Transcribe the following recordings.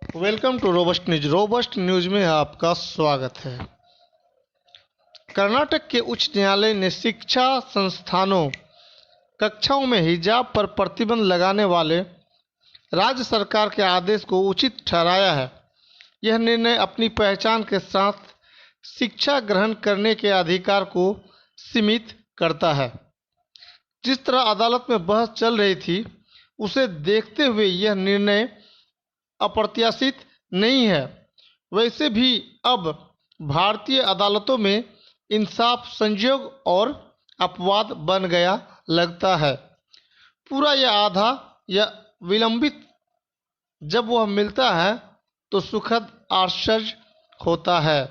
Welcome to Robust News. Robust News में आपका स्वागत है। कर्नाटक के उच्च न्यायालय ने शिक्षा संस्थानों कक्षाओं में हिजाब पर प्रतिबंध लगाने वाले राज्य सरकार के आदेश को उचित ठहराया है। यह निर्णय अपनी पहचान के साथ शिक्षा ग्रहण करने के अधिकार को सीमित करता है। जिस तरह अदालत में बहस चल रही थी, उसे देखते हुए यह निर्णय अप्रत्याशित नहीं है। वैसे भी अब भारतीय अदालतों में इंसाफ संयोग और अपवाद बन गया लगता है। पूरा या आधा या विलंबित जब वह मिलता है तो सुखद आश्चर्य होता है।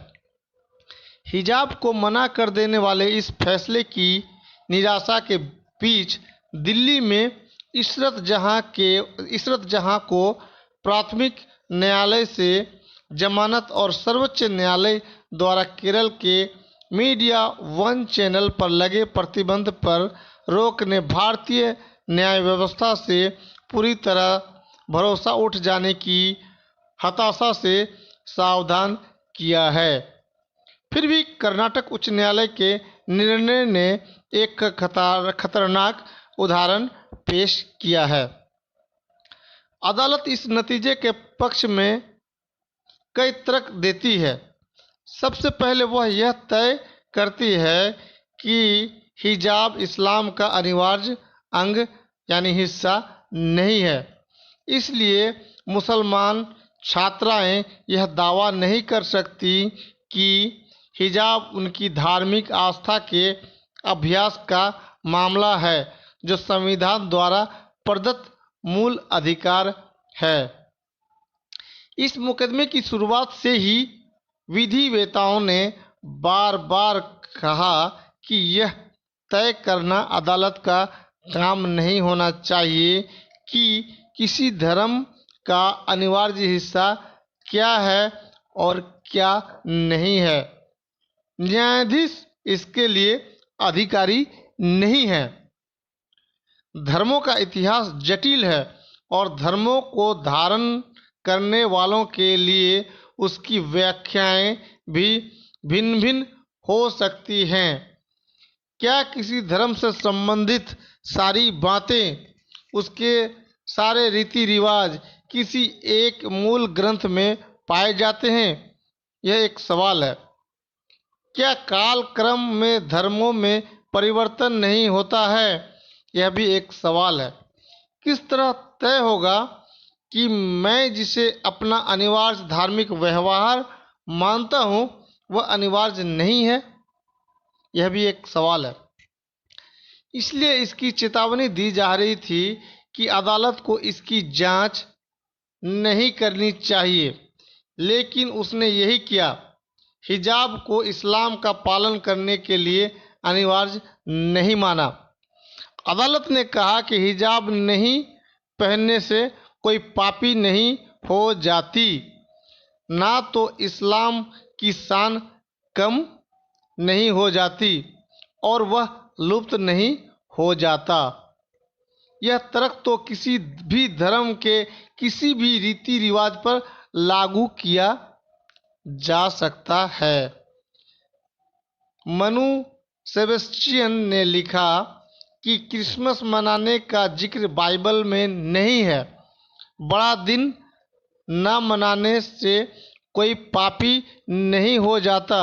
हिजाब को मना कर देने वाले इस फैसले की निराशा के बीच दिल्ली में इशरत जहां को प्राथमिक न्यायालय से जमानत और सर्वोच्च न्यायालय द्वारा केरल के मीडिया वन चैनल पर लगे प्रतिबंध पर रोक ने भारतीय न्याय व्यवस्था से पूरी तरह भरोसा उठ जाने की हताशा से सावधान किया है। फिर भी कर्नाटक उच्च न्यायालय के निर्णय ने एक खतरनाक उदाहरण पेश किया है। अदालत इस नतीजे के पक्ष में कई तर्क देती है। सबसे पहले वह यह तय करती है कि हिजाब इस्लाम का अनिवार्य अंग यानी हिस्सा नहीं है। इसलिए मुसलमान छात्राएं यह दावा नहीं कर सकती कि हिजाब उनकी धार्मिक आस्था के अभ्यास का मामला है, जो संविधान द्वारा प्रदत्त मूल अधिकार है। इस मुकदमे की शुरुआत से ही विधिवेताओं ने बार बार कहा कि यह तय करना अदालत का काम नहीं होना चाहिए कि किसी धर्म का अनिवार्य हिस्सा क्या है और क्या नहीं है। न्यायाधीश इसके लिए अधिकारी नहीं है। धर्मों का इतिहास जटिल है और धर्मों को धारण करने वालों के लिए उसकी व्याख्याएं भी भिन्न भिन्न हो सकती हैं। क्या किसी धर्म से संबंधित सारी बातें, उसके सारे रीति रिवाज किसी एक मूल ग्रंथ में पाए जाते हैं? यह एक सवाल है। क्या काल क्रम में धर्मों में परिवर्तन नहीं होता है? यह भी एक सवाल है। किस तरह तय होगा कि मैं जिसे अपना अनिवार्य धार्मिक व्यवहार मानता हूँ वह अनिवार्य नहीं है? यह भी एक सवाल है। इसलिए इसकी चेतावनी दी जा रही थी कि अदालत को इसकी जांच नहीं करनी चाहिए, लेकिन उसने यही किया। हिजाब को इस्लाम का पालन करने के लिए अनिवार्य नहीं माना। अदालत ने कहा कि हिजाब नहीं पहनने से कोई पापी नहीं हो जाती, ना तो इस्लाम की शान कम नहीं हो जाती और वह लुप्त नहीं हो जाता। यह तर्क तो किसी भी धर्म के किसी भी रीति रिवाज पर लागू किया जा सकता है। मनु सेबेस्टियन ने लिखा कि क्रिसमस मनाने का जिक्र बाइबल में नहीं है। बड़ा दिन न मनाने से कोई पापी नहीं हो जाता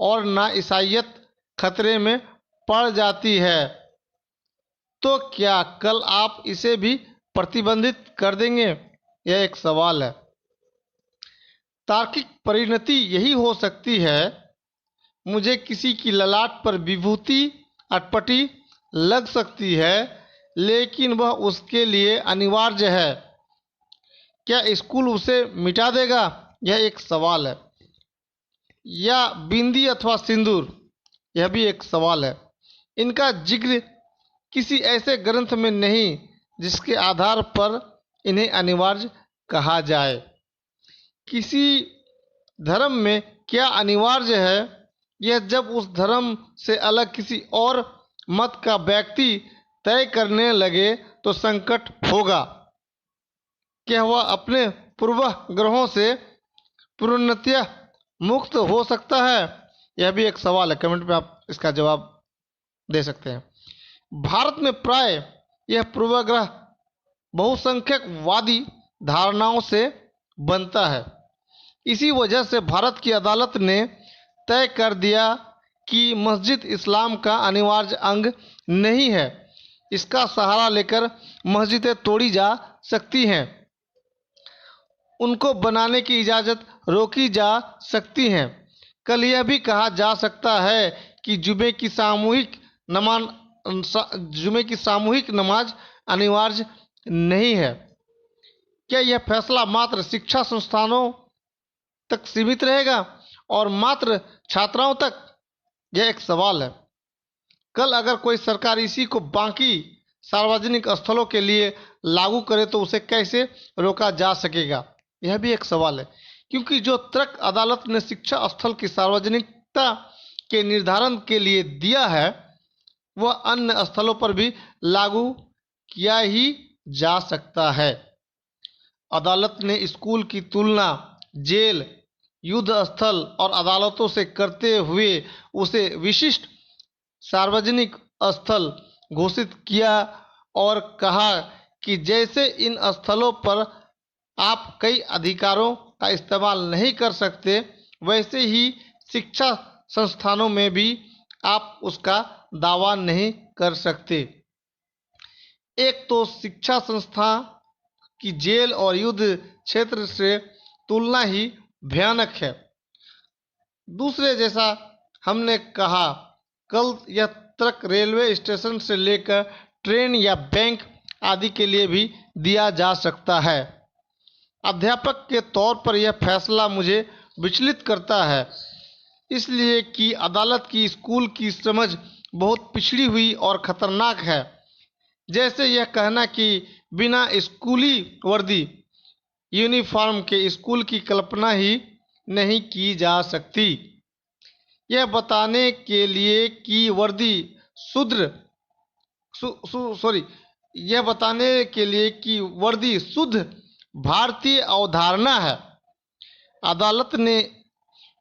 और न ईसाईयत खतरे में पड़ जाती है। तो क्या कल आप इसे भी प्रतिबंधित कर देंगे? यह एक सवाल है। तार्किक परिणति यही हो सकती है। मुझे किसी की ललाट पर विभूति अटपटी लग सकती है, लेकिन वह उसके लिए अनिवार्य है। क्या स्कूल उसे मिटा देगा? यह एक सवाल है। या बिंदी अथवा सिंदूर? यह भी एक सवाल है। इनका जिक्र किसी ऐसे ग्रंथ में नहीं जिसके आधार पर इन्हें अनिवार्य कहा जाए। किसी धर्म में क्या अनिवार्य है, यह जब उस धर्म से अलग किसी और मत का व्यक्ति तय करने लगे तो संकट होगा। क्या वह अपने पूर्वाग्रहों से पूर्णतया मुक्त हो सकता है? यह भी एक सवाल है, कमेंट में आप इसका जवाब दे सकते हैं। भारत में प्राय यह पूर्वाग्रह बहुसंख्यकवादी धारणाओं से बनता है। इसी वजह से भारत की अदालत ने तय कर दिया कि मस्जिद इस्लाम का अनिवार्य अंग नहीं है। इसका सहारा लेकर मस्जिदें तोड़ी जा सकती हैं, उनको बनाने की इजाज़त रोकी जा सकती है। कल यह भी कहा जा सकता है कि जुमे की सामूहिक नमाज अनिवार्य नहीं है। क्या यह फैसला मात्र शिक्षा संस्थानों तक सीमित रहेगा और मात्र छात्राओं तक? यह एक सवाल है। कल अगर कोई सरकार इसी को बाकी सार्वजनिक स्थलों के लिए लागू करे तो उसे कैसे रोका जा सकेगा? यह भी एक सवाल है, क्योंकि जो तर्क अदालत ने शिक्षा स्थल की सार्वजनिकता के निर्धारण के लिए दिया है वह अन्य स्थलों पर भी लागू किया ही जा सकता है। अदालत ने स्कूल की तुलना जेल, युद्ध स्थल और अदालतों से करते हुए उसे विशिष्ट सार्वजनिक स्थल घोषित किया और कहा कि जैसे इन स्थलों पर आप कई अधिकारों का इस्तेमाल नहीं कर सकते, वैसे ही शिक्षा संस्थानों में भी आप उसका दावा नहीं कर सकते। एक तो शिक्षा संस्था की जेल और युद्ध क्षेत्र से तुलना ही भयानक है। दूसरे, जैसा हमने कहा, कल यह तर्क रेलवे स्टेशन से लेकर ट्रेन या बैंक आदि के लिए भी दिया जा सकता है। अध्यापक के तौर पर यह फैसला मुझे विचलित करता है, इसलिए कि अदालत की स्कूल की समझ बहुत पिछड़ी हुई और ख़तरनाक है। जैसे यह कहना कि बिना स्कूली वर्दी यूनिफॉर्म के स्कूल की कल्पना ही नहीं की जा सकती। यह बताने के लिए कि वर्दी शुद्ध भारतीय अवधारणा है। अदालत ने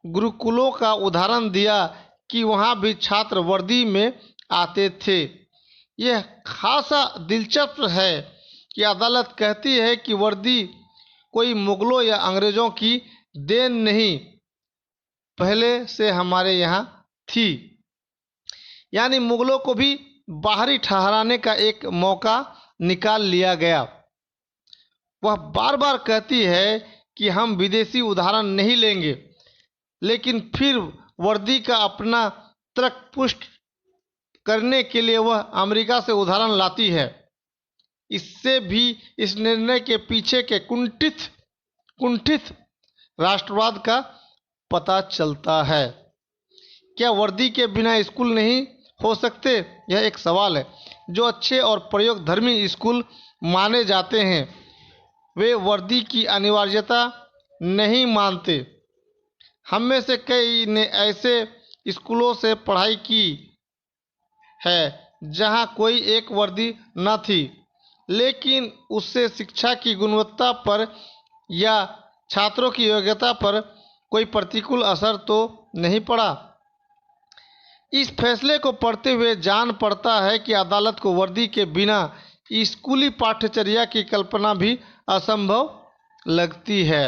गुरुकुलों का उदाहरण दिया कि वहाँ भी छात्र वर्दी में आते थे। यह खासा दिलचस्प है कि अदालत कहती है कि वर्दी कोई मुगलों या अंग्रेज़ों की देन नहीं, पहले से हमारे यहाँ थी। यानी मुगलों को भी बाहरी ठहराने का एक मौका निकाल लिया गया। वह बार बार कहती है कि हम विदेशी उदाहरण नहीं लेंगे, लेकिन फिर वर्दी का अपना तर्क पुष्ट करने के लिए वह अमेरिका से उदाहरण लाती है। इससे भी इस निर्णय के पीछे के कुंठित राष्ट्रवाद का पता चलता है। क्या वर्दी के बिना स्कूल नहीं हो सकते? यह एक सवाल है। जो अच्छे और प्रयोगधर्मी स्कूल माने जाते हैं वे वर्दी की अनिवार्यता नहीं मानते। हम में से कई ने ऐसे स्कूलों से पढ़ाई की है जहां कोई एक वर्दी न थी, लेकिन उससे शिक्षा की गुणवत्ता पर या छात्रों की योग्यता पर कोई प्रतिकूल असर तो नहीं पड़ा। इस फैसले को पढ़ते हुए जान पड़ता है कि अदालत को वर्दी के बिना स्कूली पाठ्यचर्या की कल्पना भी असंभव लगती है।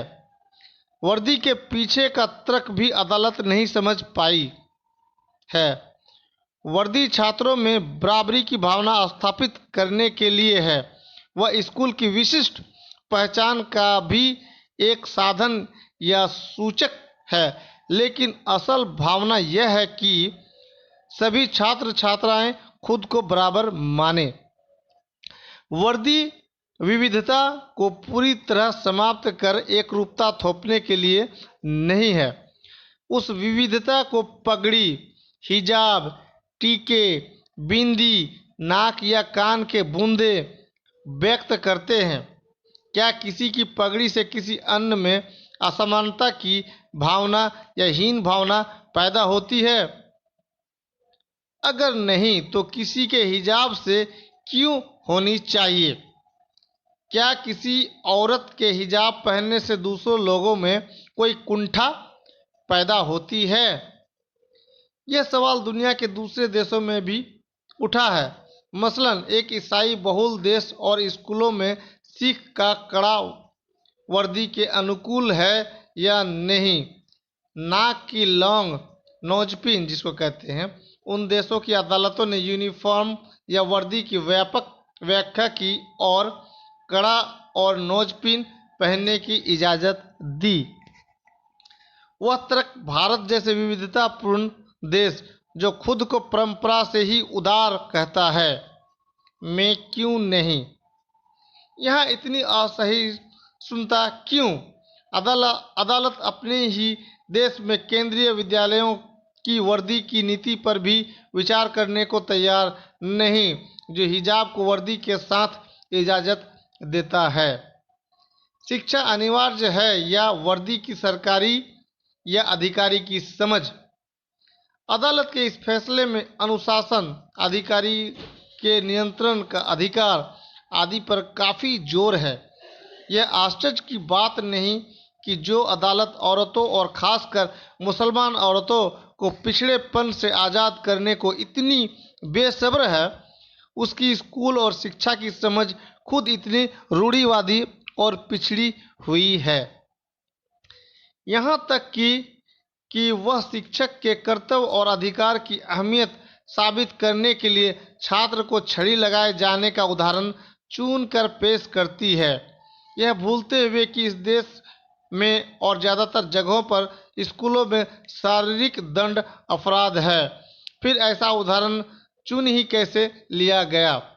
वर्दी के पीछे का तर्क भी अदालत नहीं समझ पाई है। वर्दी छात्रों में बराबरी की भावना स्थापित करने के लिए है। वह स्कूल की विशिष्ट पहचान का भी एक साधन या सूचक है, लेकिन असल भावना यह है कि सभी छात्र छात्राएं खुद को बराबर माने। वर्दी विविधता को पूरी तरह समाप्त कर एकरूपता थोपने के लिए नहीं है। उस विविधता को पगड़ी, हिजाब, टीके, बिंदी, नाक या कान के बूंदे व्यक्त करते हैं। क्या किसी की पगड़ी से किसी अन्य में असमानता की भावना या हीन भावना पैदा होती है? अगर नहीं तो किसी के हिजाब से क्यों होनी चाहिए? क्या किसी औरत के हिजाब पहनने से दूसरों लोगों में कोई कुंठा पैदा होती है? यह सवाल दुनिया के दूसरे देशों में भी उठा है। मसलन एक ईसाई बहुल देश और स्कूलों में सिख का कड़ा वर्दी के अनुकूल है या नहीं। नाक की लौंग, नोजपिन जिसको कहते हैं, उन देशों की अदालतों ने यूनिफॉर्म या वर्दी की व्यापक व्याख्या की और कड़ा और नोजपिन पहनने की इजाज़त दी। वह तर्क भारत जैसे विविधतापूर्ण देश, जो खुद को परंपरा से ही उदार कहता है, में क्यों नहीं? यहाँ इतनी असहिष्णुता क्यों? अदालत अपने ही देश में केंद्रीय विद्यालयों की वर्दी की नीति पर भी विचार करने को तैयार नहीं, जो हिजाब को वर्दी के साथ इजाज़त देता है। शिक्षा अनिवार्य है या वर्दी की सरकारी या अधिकारी की समझ? अदालत के इस फैसले में अनुशासन, अधिकारी के नियंत्रण का अधिकार आदि पर काफ़ी जोर है। यह आश्चर्य की बात नहीं कि जो अदालत औरतों और खासकर मुसलमान औरतों को पिछड़ेपन से आज़ाद करने को इतनी बेसब्र है, उसकी स्कूल और शिक्षा की समझ खुद इतनी रूढ़िवादी और पिछड़ी हुई है। यहाँ तक कि वह शिक्षक के कर्तव्य और अधिकार की अहमियत साबित करने के लिए छात्र को छड़ी लगाए जाने का उदाहरण चुन कर पेश करती है, यह भूलते हुए कि इस देश में और ज़्यादातर जगहों पर स्कूलों में शारीरिक दंड अपराध है। फिर ऐसा उदाहरण चुन ही कैसे लिया गया?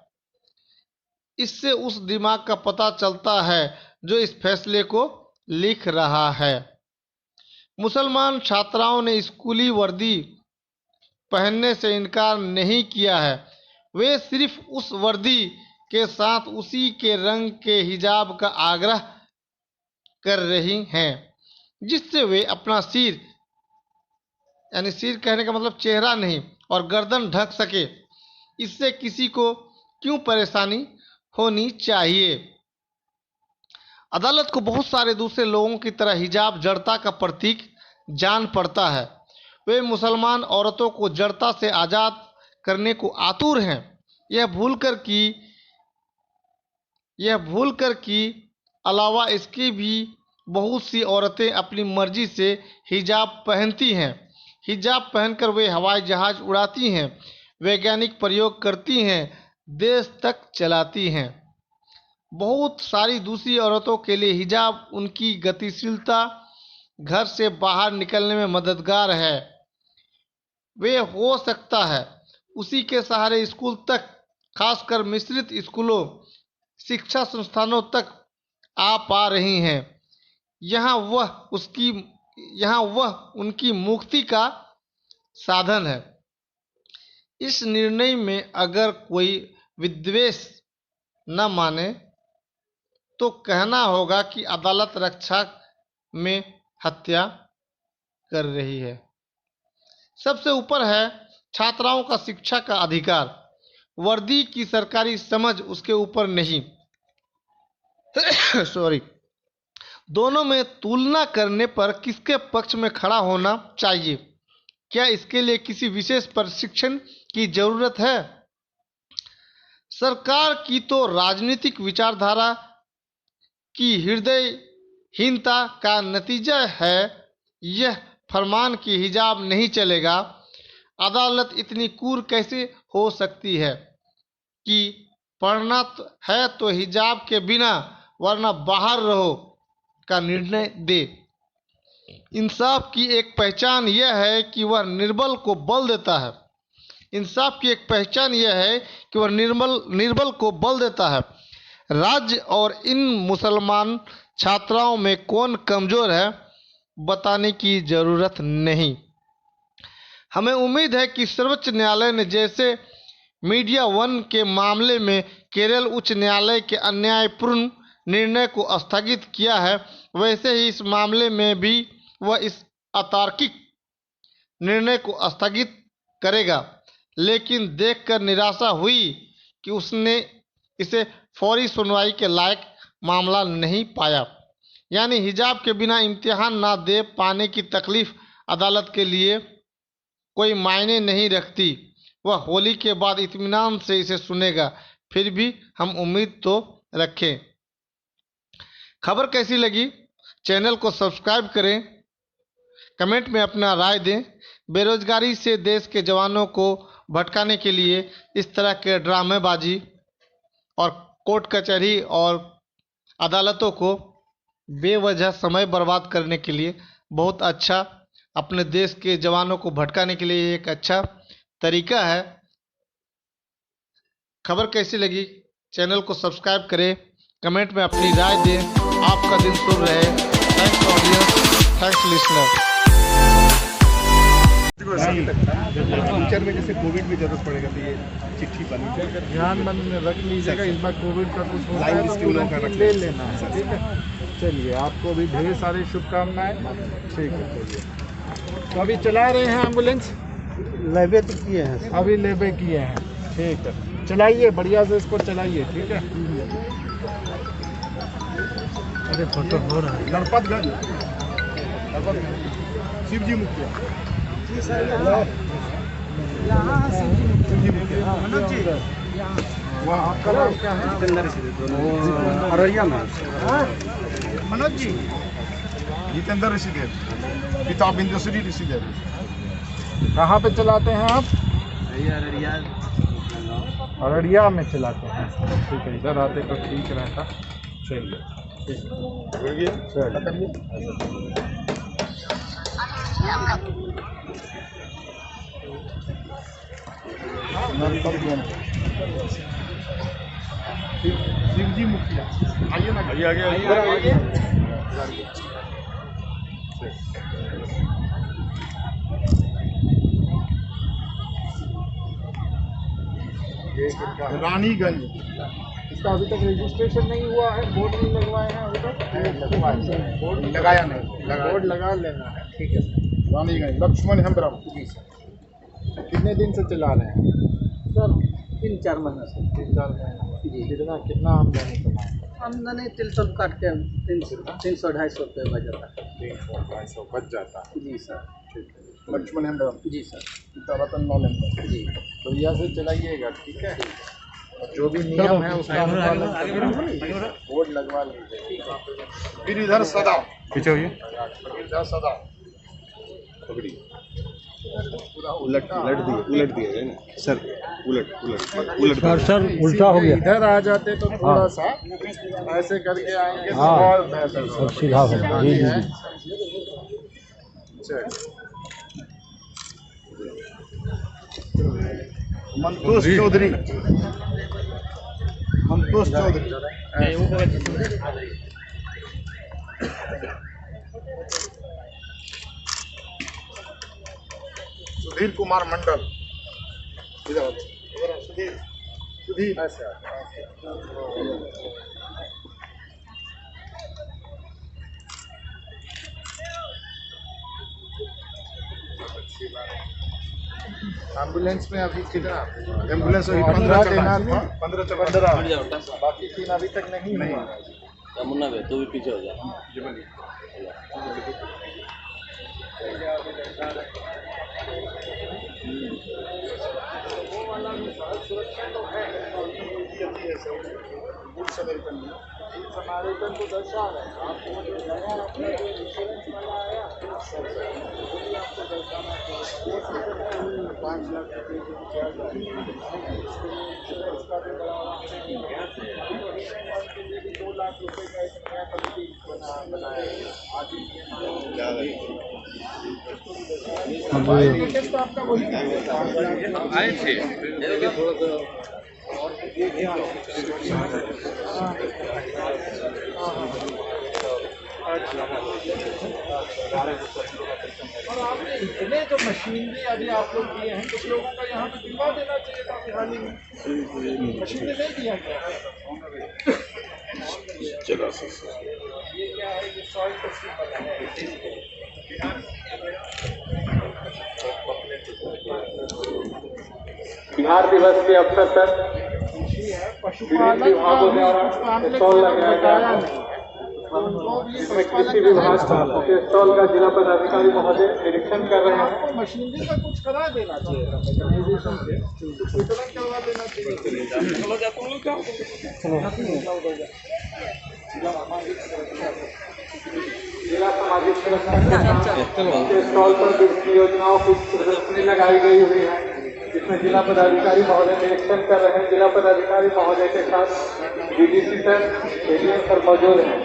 इससे उस दिमाग का पता चलता है जो इस फैसले को लिख रहा है। मुसलमान छात्राओं ने स्कूली वर्दी पहनने से इनकार नहीं किया है। वे सिर्फ उस वर्दी के साथ उसी के रंग के हिजाब का आग्रह कर रही हैं जिससे वे अपना सिर, यानी सिर कहने का मतलब चेहरा नहीं, और गर्दन ढक सके। इससे किसी को क्यों परेशानी होनी चाहिए? अदालत को बहुत सारे दूसरे लोगों की तरह हिजाब जड़ता का प्रतीक जान पड़ता है। वे मुसलमान औरतों को जड़ता से आज़ाद करने को आतुर हैं। यह भूलकर कि अलावा इसके भी बहुत सी औरतें अपनी मर्जी से हिजाब पहनती हैं। हिजाब पहनकर वे हवाई जहाज उड़ाती हैं, वैज्ञानिक प्रयोग करती हैं, देश तक चलाती हैं। बहुत सारी दूसरी औरतों के लिए हिजाब उनकी गतिशीलता, घर से बाहर निकलने में मददगार है। वे हो सकता है उसी के सहारे स्कूल तक, खासकर मिश्रित स्कूलों, शिक्षा संस्थानों तक आ पा रही हैं। यहाँ वह उनकी मुक्ति का साधन है। इस निर्णय में अगर कोई विद्वेष न माने तो कहना होगा कि अदालत रक्षा में हत्या कर रही है। सबसे ऊपर है छात्राओं का शिक्षा का अधिकार। वर्दी की सरकारी समझ उसके ऊपर नहीं। दोनों में तुलना करने पर किसके पक्ष में खड़ा होना चाहिए? क्या इसके लिए किसी विशेष प्रशिक्षण की जरूरत है? सरकार की तो राजनीतिक विचारधारा की हृदयहीनता का नतीजा है यह फरमान कि हिजाब नहीं चलेगा। अदालत इतनी क्रूर कैसे हो सकती है कि पढ़ना है तो हिजाब के बिना वरना बाहर रहो का निर्णय दे। इंसाफ की एक पहचान यह है कि वह निर्बल को बल देता है। इंसाफ की एक पहचान यह है कि वह निर्बल को बल देता है। राज्य और इन मुसलमान छात्राओं में कौन कमजोर है बताने की जरूरत नहीं। हमें उम्मीद है कि सर्वोच्च न्यायालय ने जैसे मीडिया वन के मामले में केरल उच्च न्यायालय के अन्यायपूर्ण निर्णय को स्थगित किया है, वैसे ही इस मामले में भी वह इस अतार्किक निर्णय को स्थगित करेगा। लेकिन देखकर निराशा हुई कि उसने इसे फौरी सुनवाई के लायक मामला नहीं पाया। यानी हिजाब के बिना इम्तिहान ना दे पाने की तकलीफ अदालत के लिए कोई मायने नहीं रखती। वह होली के बाद इत्मीनान से इसे सुनेगा। फिर भी हम उम्मीद तो रखें। खबर कैसी लगी? चैनल को सब्सक्राइब करें, कमेंट में अपना राय दें। बेरोजगारी से देश के जवानों को भटकाने के लिए इस तरह के ड्रामेबाजी और कोर्ट कचहरी और अदालतों को बेवजह समय बर्बाद करने के लिए बहुत अच्छा, अपने देश के जवानों को भटकाने के लिए एक अच्छा तरीका है। खबर कैसी लगी? चैनल को सब्सक्राइब करें, कमेंट में अपनी राय दें। आपका दिन शुभ रहे। Thanks audience, thanks listener. Future में जैसे कोविड में जरूरत पड़ेगा तो ये चिट्ठी बनी ध्यान में रख लीजिएगा। इस बार कोविड का कुछ होता है तो तुरंत ले लेना है, ठीक है। चलिए, आपको भी ढेर सारी शुभकामनाएं। ठीक है, चलिए। तो अभी चला रहे हैं एम्बुलेंस? लेबे तो किए हैं, अभी लेबे किए हैं, ठीक है। चलाइए, बढ़िया से इसको चलाइए, ठीक है। अरे फोटो हो रहा है। गणपतगंज शिवजी मुखिया। मनोज जी, वहाँ आपका नाम क्या है? अररिया में। मनोज जी, जितेंद्र ऋषिदेव, पिता बिंदुश्री ऋषिदेव। कहाँ पे चलाते हैं आप? अररिया में चलाते हैं, ठीक है। इधर आते तो ठीक रहता। चलिए, शिवजी मुखिया। आइए ना, आइए। रानीगंज। इसका अभी तक रजिस्ट्रेशन नहीं हुआ है, बोर्ड नहीं लगवाए हैं अभी तक? बोर्ड लगाया नहीं, बोर्ड लगा लेना है, ठीक है। रानीगंज लक्ष्मण हेम्ब्रम। कितने दिन से चला रहे हैं सर? 3-4 महीने से। 3-4 महीने जी। कितना आमदनी कमाए? आमदनी 300 काट के 300-250 रुपये बच जाता है। 300-250 बच जाता है। जी सर। ठीक है, लक्ष्मण हेम्ब्रम। जी सर। पिता रतन लाल हेम्ब्रम। जी। बढ़िया से चलाइएगा, ठीक है। और जो भी नियम है उसका अनुपालन बोर्ड लगवा लीजिए। फिर इधर सदा पीछे हुई इधर सदा उलट दिए गए ना सर, उलट सर उल्टा हो गया। इधर आ जाते तो थोड़ा सा ऐसे करके आएंगे तो और बेहतर सीधा होगा। मंतोष चौधरी। सुधीर कुमार मंडल। सुधीर ऐसे एम्बुलेंस में अभी कितना? एम्बुलेंस अभी 15 देना था। 15 बाकी 3 अभी तक नहीं हुआ। मुन्ना भाई तू भी पीछे हो जा। समावेदन को दर्शा रहे हैं आपको, जो नया अपना जो इंश्योरेंस वाला आया वो भी आपको दर्शाना चाहिए। 5 लाख रुपये की रिचार्ज इंश्योरेंस का भी बढ़ावा के लिए भी 2 लाख रुपये का एक नया कमिटी बनाया आगे। तो आपका वही आए थे थोड़ा और आपने इतने जो मशीनरी अभी आप लोग किए हैं, कुछ लोगों का यहाँ पे दिलवा देना चाहिए था अभी हाल ही में। मशीनरी नहीं दिया गया। ये क्या है? ये सॉइल टेस्टिंग वाला है। बिहार दिवस के अवसर पर खुशी है। पशुपालन का भी कुछ पैम्पलेट बताया नहीं है, तो उनको भी पशुपालन का स्टॉल का जिला पदाधिकारी महोदय निरीक्षण कर रहे हैं। आपको मशीनरी का कुछ करा देना चाहिए, मैकेनाइजेशन से कुछ वितरण करवा देना जिला सामाजिक सुरक्षा के स्टॉल पर विभिन्न योजनाओं की प्रदर्शनी लगाई गई हुई है, जिसमें जिला पदाधिकारी महोदय निरीक्षण कर रहे हैं। जिला पदाधिकारी महोदय के साथ डीडीसी सर, एडीएम सर मौजूद हैं।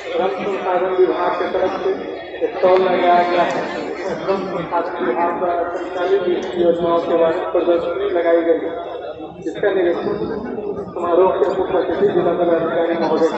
श्रम संसाधन विभाग की तरफ से स्टॉल लगाया गया है। श्रम संसाधन विभाग द्वारा संचालित विभिन्न योजनाओं के बारे में प्रदर्शनी लगाई गई है, जिसका निरीक्षण समारोह के मुख्य अतिथि जिला पदाधिकारी महोदय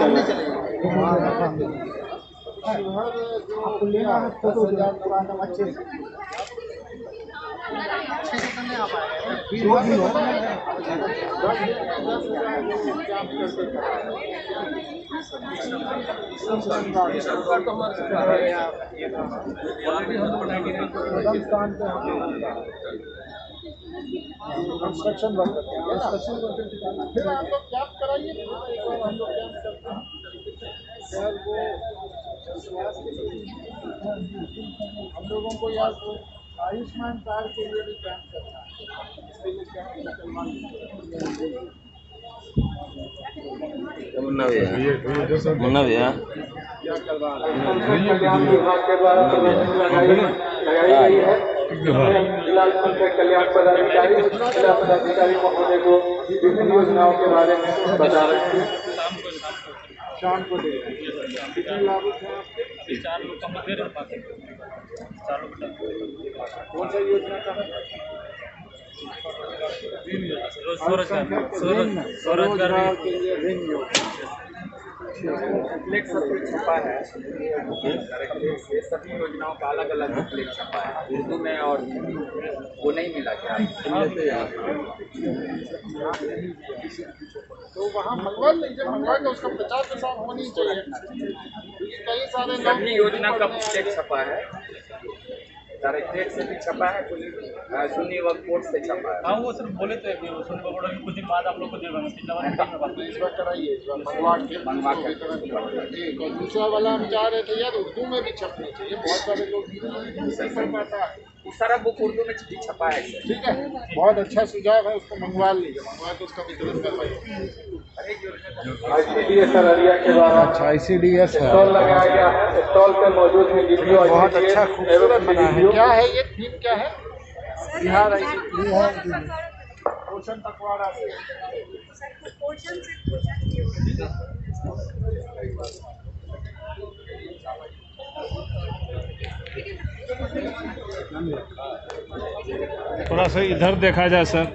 कंस्ट्रक्शन वर्क करते हैं, फिर आप लोग कैंप कराइए, हम लोग कैंप करते हैं सर। वो हम लोगों को यार वो आयुष्मान कार्ड के लिए भी कैंप करना है, इसके लिए कैंप निकलवा मुन्ना भैया कल्याण विभाग के द्वारा प्रदर्शनी लगाई गई है। जिला पंचायत कल्याण पदाधिकारी जिला पदाधिकारी महोदय को विभिन्न योजनाओं के बारे में बता रहे हैं। शाम को दे कितने लाभुक हैं आपके? 4 लोग का मध्य रह पाते, 4 लोग कौन सा योजना का है? स्वरोजगार के लिए ऋण योजना बुकलेट सब कुछ छपा है, ये सभी योजनाओं का अलग अलग बुकलेट छपा है उर्दू में, और वो नहीं मिला क्या? तो वहाँ मंगवा लीजिए, मंगवा के उसका 50% होनी चाहिए। कई सारे लोग सभी योजना का बुकलेट छपा है, डायरेक्टरेट से भी छपा है, कुछ सुन्नी वक्फ बोर्ड से छपा है। हाँ वो सर बोले थे कि सुन्नी वक्फ बोर्ड कुछ दिन बाद आप लोग को देगा, इस बार कराइए, इस बार मंगवा के ठीक। और दूसरा वाला हम चाह रहे थे यार उर्दू में भी छपनी चाहिए, बहुत सारे लोग नहीं पढ़ पाता है। वो सारा बुक उर्दू में भी छपा है सर। ठीक है, बहुत अच्छा सुझाव है, उसको मंगवा लीजिए, मंगवा के उसका वितरण करवाइए। ICDS अररिया के द्वारा अच्छा ICDS है, स्टॉल लगाया गया है। स्टॉल पर मौजूद है वीडियो, बहुत अच्छा खूबसूरत बना है। क्या है ये थीम, क्या है? बिहार पोषण पखवाड़ा से थोड़ा सा इधर देखा जाए सर।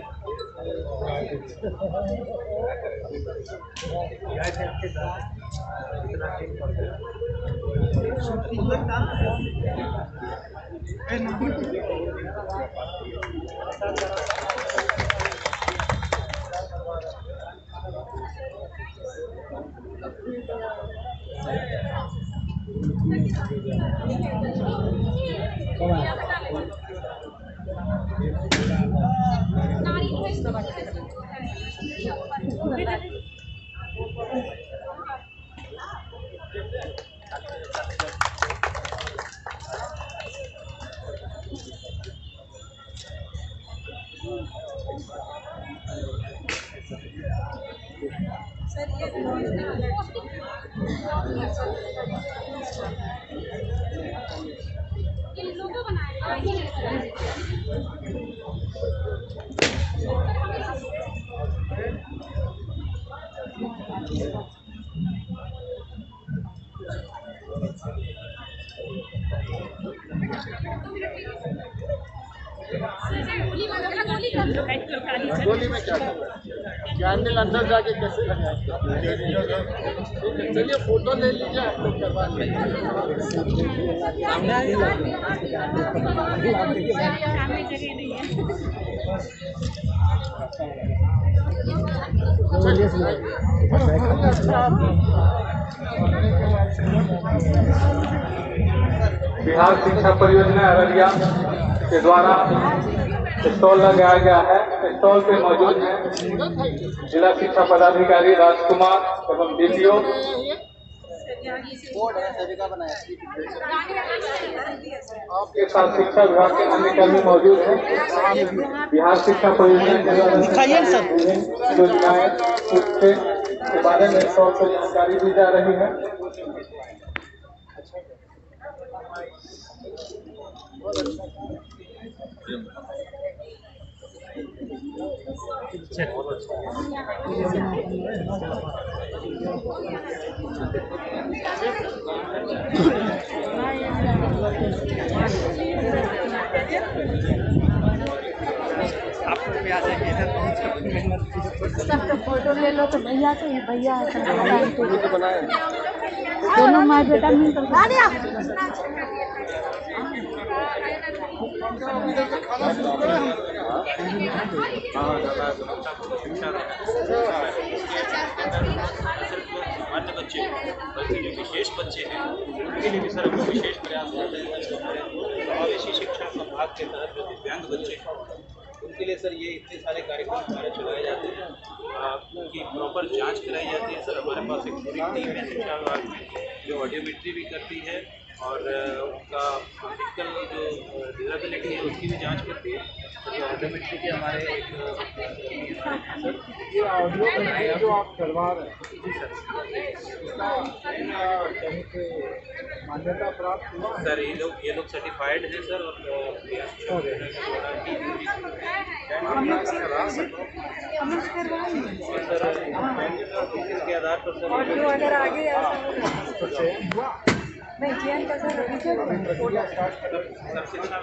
गोली में क्या कैंडल अंदर जाके कैसे लगाएंगे? चलिए फोटो ले लीजिए, आप लोग करवा बिहार शिक्षा परियोजना अररिया के द्वारा स्टॉल लगाया गया है। स्टॉल पे मौजूद हैं जिला शिक्षा पदाधिकारी राजकुमार एवं डीपीओ। आपके साथ शिक्षा विभाग के अन्य कर्मी मौजूद हैं। बिहार शिक्षा परियोजना योजनाएं के बारे में स्टॉल पर जानकारी दी जा रही है। सबका फोटो ले लो तो भैया तो ये भैया दोनों माँ बेटा मिलकर सामान्य बच्चे बल्कि जो विशेष बच्चे हैं उनके लिए भी सर हम विशेष प्रयास करते हैं। समावेशी शिक्षा संभाग के तहत जो दिव्यांग बच्चे हैं उनके लिए सर ये इतने सारे कार्यक्रम हमारे चलाए जाते हैं। उनकी प्रॉपर जांच कराई जाती है। सर हमारे पास एक पूरी टीम है शिक्षा विभाग में जो ऑडियोमेट्री भी करती है और उनका फिजिकल जो डिसेबिलिटी है उसकी भी जांच करती है। तो जो ऑडियोमेट्री के हमारे एक ये ऑडियो जो आप करवा रहे हैं जी सर कहीं पे मान्यता प्राप्त हुआ है? सर ये लोग सर्टिफाइड हैं सर और इसके आधार पर सर अगर आगे शिक्षा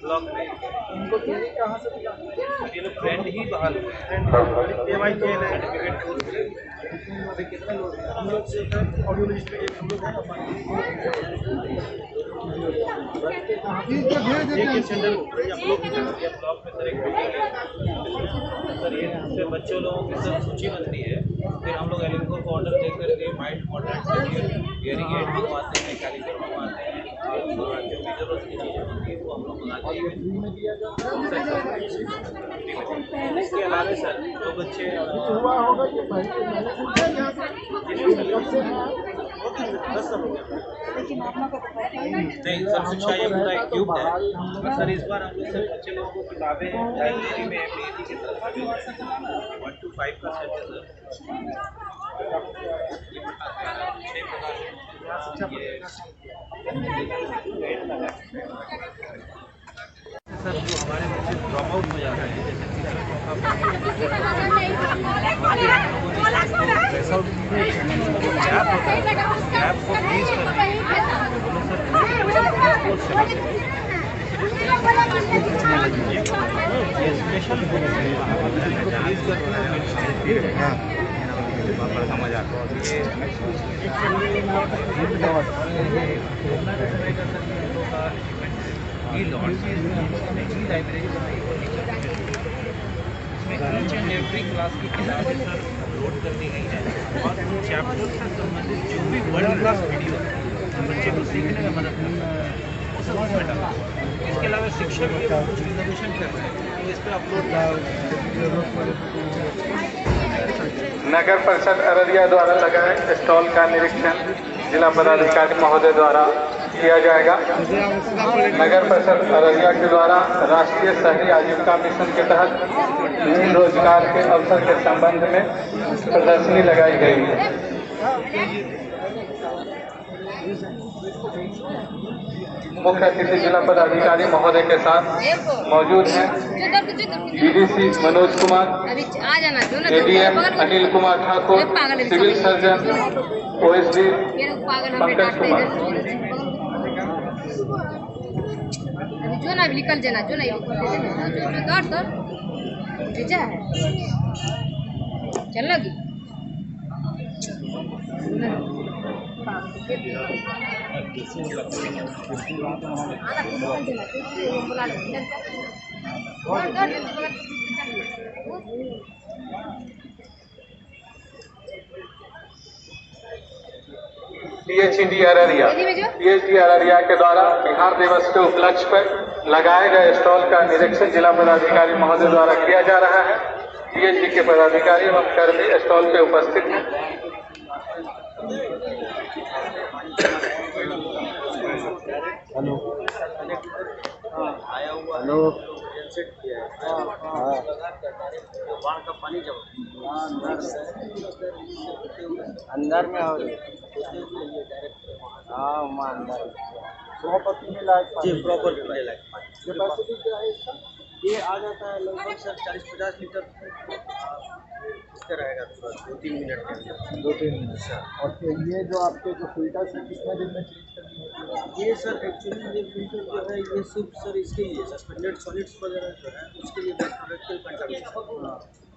ब्लॉक में उनको चीनी कहाँ से मिला? ये लोग फ्रेंड ही बहाल हुए सर्टिफिकेट कोर्स में। अभी कितने लोग हैं? हम लोग से ऑडियो लिस्ट में एक हम लोग हैं। ब्लॉक में सर एक सर ये से बच्चों लोगों की सर सूची बनती है। फिर हम लोग एलिको को ऑर्डर दे करके माइंड मॉडरेट से हियरिंग एड मंगवाते हैं, कैलिपर मंगवाते हैं और जो भी जरूरत की चीज़ें होती है वो हम लोग मंगाते हैं। इसके अलावा सर जो बच्चे हुआ होगा ये पहले नहीं सर शिक्षा ये पूरा इक्विप है। और सर इस बार हम लोग सर बच्चे लोगों को किताबें लाइब्रेरी में पीएचडी की तरफ 1 to 5 का सेट है सर। सर जो हमारे बच्चे ड्रॉप आउट हो जा रहे हैं जैसे गैप को फ्रीज स्पेशल बड़ा मजा ये लॉन्च लाइब्रेरी इसमें ईच एंड एवरी क्लास की किताबें सर अपलोड कर दी गई है और उन चैप्टर से संबंधित जो भी वर्ल्ड क्लास वीडियो बच्चे को सीखने में मदद करता है वो सब उसमें डाला। इसके अलावा शिक्षक भी कुछ रिजर्वेशन कर रहे हैं तो इस पर अपलोड। नगर परिषद अररिया द्वारा लगाए स्टॉल का निरीक्षण जिला पदाधिकारी महोदय द्वारा किया जाएगा। नगर परिषद अररिया के द्वारा राष्ट्रीय शहरी आजीविका मिशन के तहत विभिन्न रोजगार के अवसर के संबंध में प्रदर्शनी लगाई गई है। मुख्य अतिथि जिला पदाधिकारी महोदय के साथ मौजूद हैं DDC Manoj Kumar, ADM Anil Kumar Thakur, civil surgeon OSD Pankaj Kumar. जो ना निकल जाना, जो नहीं जो दौड़ दौड़ भेजा है चल लगी PHED अररिया के द्वारा बिहार दिवस के उपलक्ष्य पर लगाए गए स्टॉल का निरीक्षण जिला पदाधिकारी महोदय द्वारा किया जा रहा है। PHD के पदाधिकारी एवं कर्मी स्टॉल पे उपस्थित हैं। अंदर में हो प्रॉपर्टी में लायक जी प्रॉपर कैपेसिटी क्या है इसका? ये आ जाता है लगभग सर 40-50 लीटर इसका रहेगा 2-3 मिनट के अंदर 2-3 मिनट। और फिर ये जो आपके जो फिल्टर है कितने दिन में चेंज करनी होती है? ये सर एक्चुअली ये फिल्टर जो है ये सिर्फ सर इसके लिए सस्पेंडेड सॉलिड्स वगैरह जो है उसके लिए बैक्टीरियल कंटामिनेशन।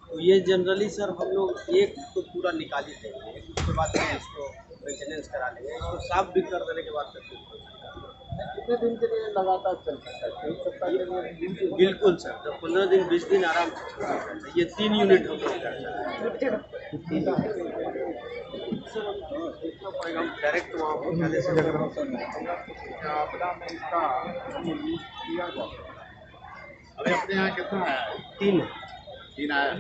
तो ये जनरली सर हम लोग एक तो पूरा निकाल ही देंगे, उसके बाद फिर इसको मेंटेनेंस करा लेंगे, इसको साफ भी कर देने के बाद फिर कितने दिन के लिए लगातार चल सकता है? 1 सप्ताह के लिए? बिल्कुल सर, तो 15 दिन 20 दिन आराम से चल सकता है। ये 3 यूनिट हम लोग करते हैं सर, हम डायरेक्ट वहाँ पहुँचाने से आपदा में इसका यूज किया जाता है। अभी अपने यहाँ कितना आया? 3 आया।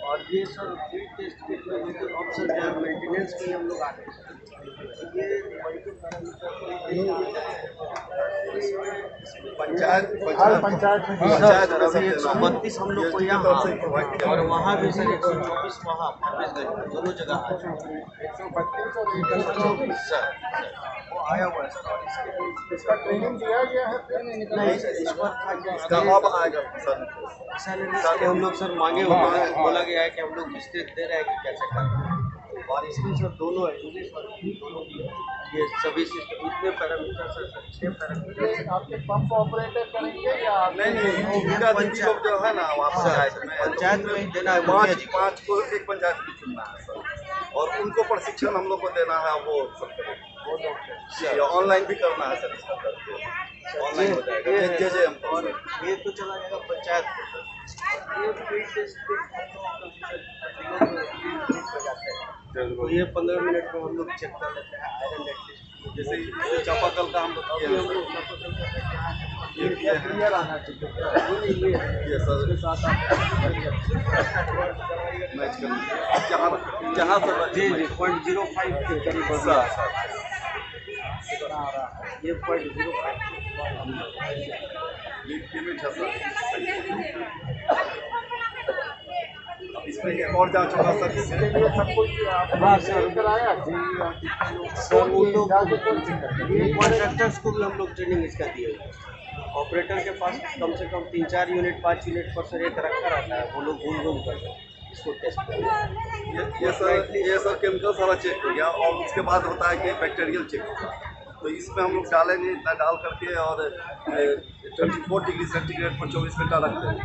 और ये सर फील्ड टेस्ट के लिए ऑप्शन जो है मेंटेनेंस के लिए हम लोग आते हैं। ये पंचायत अभी 132 हम लोग को यहाँ और वहाँ भी सर 124 वहाँ 25 दोनों जगह 132 और 124 सर वो आया हुआ है सर। और इसका ट्रेनिंग दिया गया है फिर नहीं सर इस बार हम लोग सर मांगे हुए हैं, बोला गया है कि हम लोग मिस्टेक दे रहे हैं कि कैसे करें। और इसमें सर दोनों है दोनों की ये सभी सिस्टम इतने पैरामीटर सर 6 पैरामीटर आपके पंप ऑपरेटर करेंगे या नहीं लोग जो है ना वहाँ पंचायत में ही देना है। 5 को एक पंचायत में चुनना है सर, और उनको प्रशिक्षण हम लोग को देना है, वो सब करेंगे। ऑनलाइन भी करना है सर, इसका करके ऑनलाइन हो जाएगा। और ये तो चला जाएगा पंचायत को सर। ये फील्ड टेस्ट तो ये 15 मिनट में हम लोग चेक कर लेते हैं आयरन एटलीस्ट। जैसे चापाकल का हम लोग किए ये क्लियर आना चाहिए ये सर उसके साथ मैच कर जहाँ से जी 0.05 के करीब ये 0.05 लिमिट है सर। इसमें एक और जांच होगा सर, इसके लिए सब कुछ आपने कराया सर वो लोग ये कॉन्ट्रैक्टर्स को भी हम लोग ट्रेनिंग इसका दिए हुए हैं। ऑपरेटर के पास कम से कम 3-4 यूनिट 5 यूनिट पर सर एक रखा रहता है, वो लोग घूम करते हैं इसको टेस्ट करते हैं। ये सर केमिकल सारा चेक हो गया, और उसके बाद होता है कि बैक्टीरियल चेक होगा। तो इसमें हम लोग डालेंगे, इतना डाल करके और 24 डिग्री सेंटीग्रेड पर 24 घंटा रख देंगे,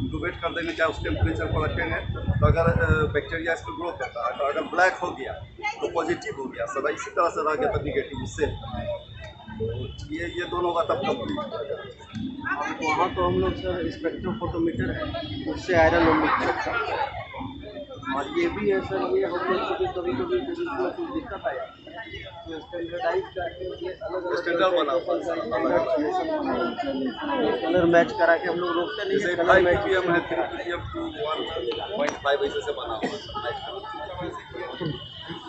इंक्यूबेट कर देंगे, चाहे उस टेम्परेचर पर रखेंगे। तो अगर बैक्टीरिया इसको ग्रो करता है, तो अगर ब्लैक हो गया तो पॉजिटिव हो गया सर, इसी तरह से रह गया तो निगेटिव, उससे ये दोनों का तब कंप्लीट। वहाँ तो हम लोग सर स्पेक्ट्रोफोटोमीटर है, उससे आयरन हम लोग चेक करते हैं। और ये भी है सर, ये हम लोग कभी कभी कुछ दिक्कत आया तो स्टैंडर्डाइज करके ये अलग स्टैंडर्ड बना कलर मैच करा के हम लोग रोकते नहीं है। कलर मैच ppm है 3 ppm to 1.5 ऐसे से बना हुआ है।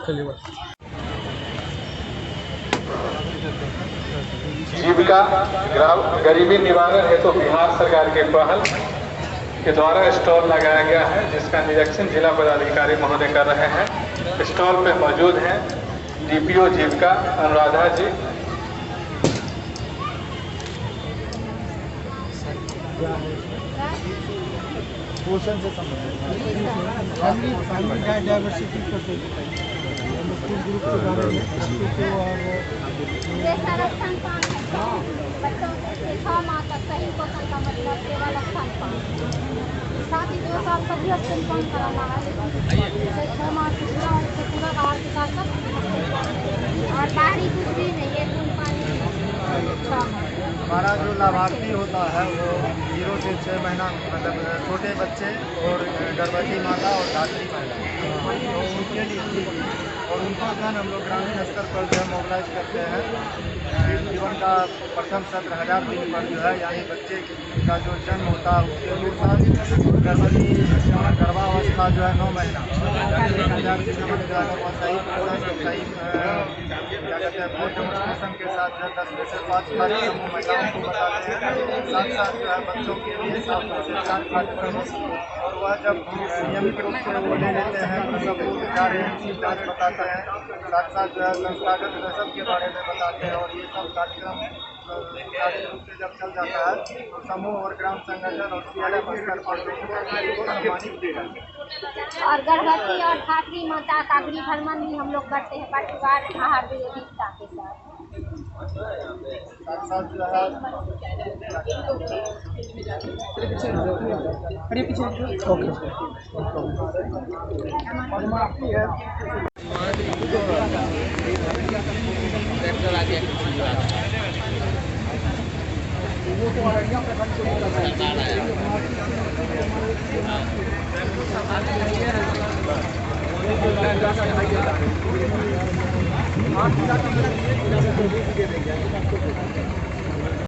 चलिए जीविका गरीबी निवारण हेतु बिहार सरकार के पहल के द्वारा स्टॉल लगाया गया है, जिसका निरीक्षण जिला पदाधिकारी महोदय कर रहे हैं। स्टॉल पे मौजूद हैं DPO जीविका अनुराधा जी। पोषण से संबंधित डाइवर्सिटी और ये संरक्षण पान है बच्चों से 6 माह तक सही पोषण का मतलब केवल स्तन पान, साथ ही 2 साल तक भी स्तन पान कराना है, जैसे 6 माह पूरा उससे पूरा आहार के साथ साथ और बाहरी कुछ भी नहीं है, खून पानी हमारा जो लाभार्थी होता है वो 0 से 6 महीना मतलब छोटे बच्चे और गर्भवती माता और धात्री महिला, तो उनके लिए और उनका धन हम लोग ग्रामीण स्तर पर जो है मोबिलाइज करते हैं। जीवन का प्रथम 17,000 दिन पर जो है यानी बच्चे का जो जन्म होता है उसके अनुसार गर्भवती गर्भावस्था जो है 9 महीना 1,000 दिन में जो है वो सही क्या कहते हैं पोस्ट डेमोस्ट्रेशन के साथ जो है 10 में से 5 कार्यक्रम महिलाओं को बताते हैं, साथ साथ जो है बच्चों के लिए 7 में से 4 कार्यक्रम और वह जब नियमित रूप से वो ले लेते हैं तो सब जाँच बताते हैं, साथ साथ जो है संस्थागत प्रसव के बारे में बताते हैं और ये सब कार्यक्रम सुचारू रूप से जब चल जाता है तो समूह और ग्राम संगठन और CLF स्तर पर सम्मानित किया जाता है। और गर्भवती और धात्री माता का गृह भ्रमण भी हम लोग करते हैं परिवार आहार विविधता के साथ। साथ साथ जो है ओके।